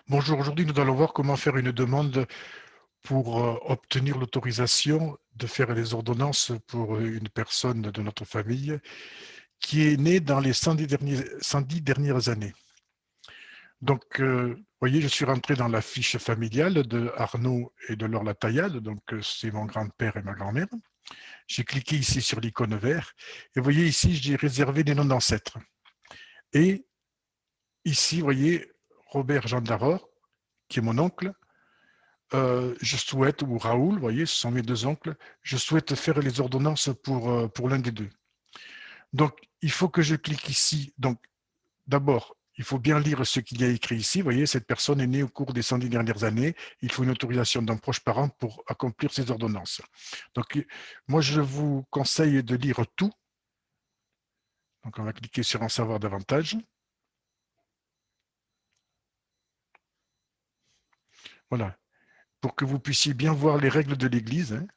Bonjour, aujourd'hui nous allons voir comment faire une demande pour obtenir l'autorisation de faire les ordonnances pour une personne de notre famille qui est née dans les 110 dernières années. Donc, vous voyez, je suis rentré dans la fiche familiale de Arnaud et de Laure Lataillade, donc c'est mon grand-père et ma grand-mère. J'ai cliqué ici sur l'icône vert et vous voyez ici, j'ai réservé des noms d'ancêtres. Et ici, vous voyez, Robert Jean Daror, qui est mon oncle, je souhaite, ou Raoul, vous voyez, ce sont mes deux oncles, je souhaite faire les ordonnances pour l'un des deux. Donc, il faut que je clique ici. Donc, d'abord, il faut bien lire ce qu'il y a écrit ici. Vous voyez, cette personne est née au cours des 110 dernières années. Il faut une autorisation d'un proche parent pour accomplir ces ordonnances. Donc, moi, je vous conseille de lire tout. Donc, on va cliquer sur en savoir davantage. Voilà, pour que vous puissiez bien voir les règles de l'Église, hein.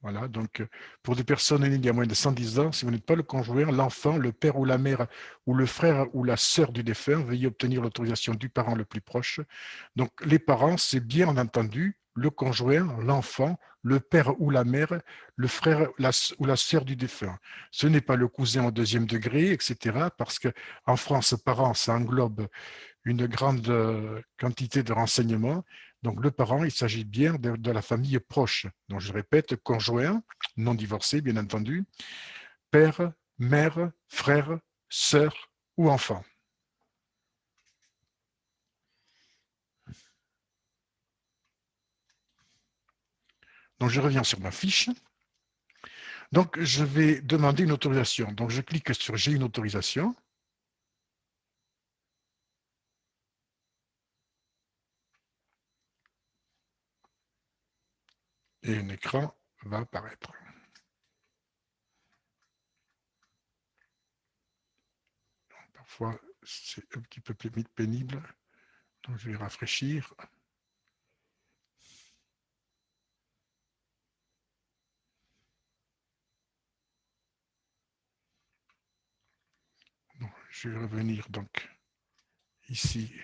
Voilà, donc pour des personnes nées il y a moins de 110 ans, si vous n'êtes pas le conjoint, l'enfant, le père ou la mère ou le frère ou la sœur du défunt, veuillez obtenir l'autorisation du parent le plus proche. Donc les parents, c'est bien entendu le conjoint, l'enfant, le père ou la mère, le frère ou la sœur du défunt. Ce n'est pas le cousin au deuxième degré, etc. Parce qu'en France, parents, ça englobe une grande quantité de renseignements. Donc, le parent, il s'agit bien de la famille proche. Donc, je répète, conjoint, non divorcé, bien entendu, père, mère, frère, sœur ou enfant. Donc, je reviens sur ma fiche. Donc, je vais demander une autorisation. Donc, je clique sur « J'ai une autorisation ». Et un écran va apparaître. Donc, parfois, c'est un petit peu plus pénible. Donc, je vais rafraîchir. Bon, je vais revenir donc ici.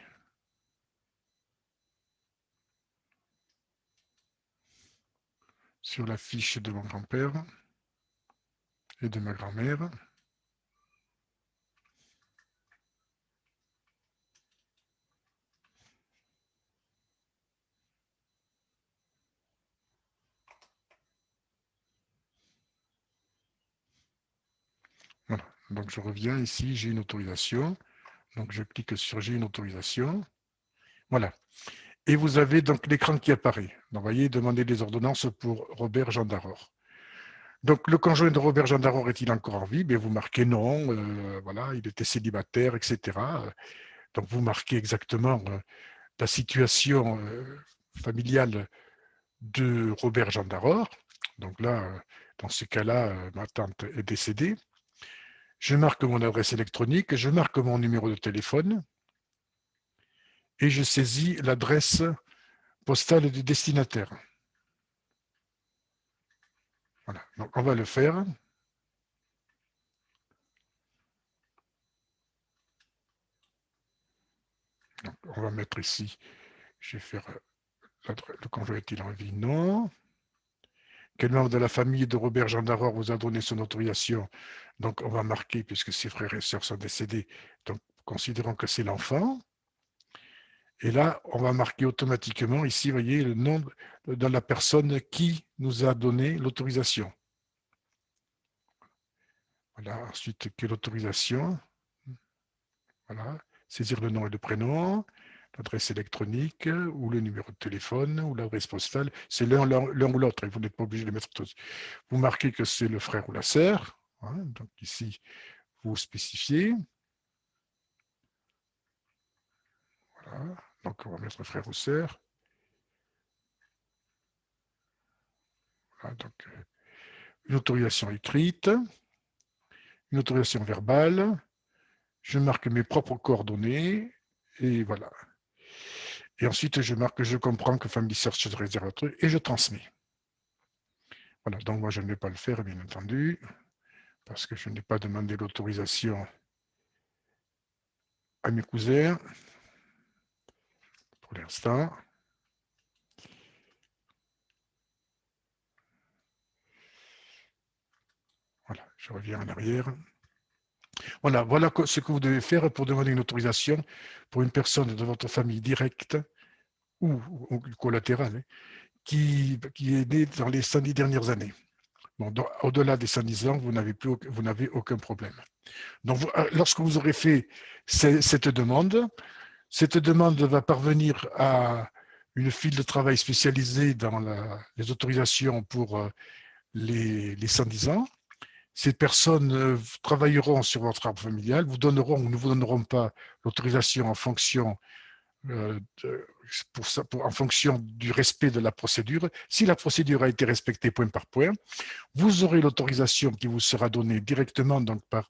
Sur la fiche de mon grand-père et de ma grand-mère. Voilà. Donc je reviens ici, j'ai une autorisation. Donc je clique sur j'ai une autorisation. Voilà. Et vous avez donc l'écran qui apparaît. Donc vous voyez, demander des ordonnances pour Robert Jean Daror. Donc le conjoint de Robert Jean Daror est-il encore en vie? Vous marquez non, voilà, il était célibataire, etc. Donc vous marquez exactement la situation familiale de Robert Jean Daror. Donc là, dans ce cas-là, ma tante est décédée. Je marque mon adresse électronique, je marque mon numéro de téléphone et je saisis l'adresse postale du destinataire. Voilà, donc on va le faire. Donc on va mettre ici, je vais faire le conjoint est-il en vie? Non. Quel membre de la famille de Robert Jean Daror vous a donné son autorisation? Donc on va marquer, puisque ses frères et sœurs sont décédés, donc considérons que c'est l'enfant. Et là, on va marquer automatiquement ici, vous voyez, le nom de la personne qui nous a donné l'autorisation. Voilà, ensuite, quelle autorisation? Voilà, saisir le nom et le prénom, l'adresse électronique ou le numéro de téléphone ou l'adresse postale. C'est l'un ou l'autre, vous n'êtes pas obligé de les mettre tous. Vous marquez que c'est le frère ou la sœur. Hein, donc ici, vous spécifiez. Voilà, donc on va mettre frère ou sœur. Voilà, donc une autorisation écrite, une autorisation verbale. Je marque mes propres coordonnées et voilà. Et ensuite, je marque que je comprends que Family Search se réserve un truc et je transmets. Voilà, donc moi, je ne vais pas le faire, bien entendu, parce que je n'ai pas demandé l'autorisation à mes cousins. pour l'instant. Voilà, je reviens en arrière. Voilà, voilà ce que vous devez faire pour demander une autorisation pour une personne de votre famille directe ou collatérale, hein, qui est née dans les 110 dernières années. Bon, au-delà des 110 ans, vous n'avez aucun problème. Donc, lorsque vous aurez fait cette demande va parvenir à une file de travail spécialisée dans les autorisations pour les 110 ans. Ces personnes travailleront sur votre arbre familial, vous donneront ou ne vous donneront pas l'autorisation en fonction en fonction du respect de la procédure. Si la procédure a été respectée point par point, vous aurez l'autorisation qui vous sera donnée directement donc par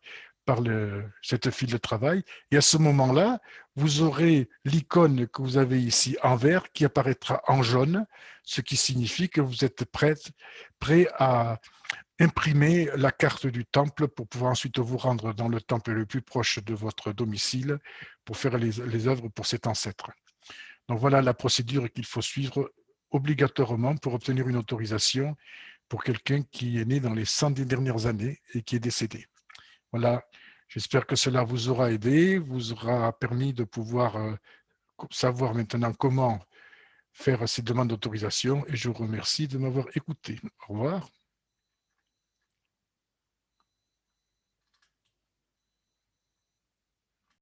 cette file de travail. Et à ce moment-là, vous aurez l'icône que vous avez ici en vert qui apparaîtra en jaune, ce qui signifie que vous êtes prêt à imprimer la carte du temple pour pouvoir ensuite vous rendre dans le temple le plus proche de votre domicile pour faire les œuvres pour cet ancêtre. Donc voilà la procédure qu'il faut suivre obligatoirement pour obtenir une autorisation pour quelqu'un qui est né dans les 110 dernières années et qui est décédé. Voilà, j'espère que cela vous aura aidé, vous aura permis de pouvoir savoir maintenant comment faire ces demandes d'autorisation et je vous remercie de m'avoir écouté. Au revoir.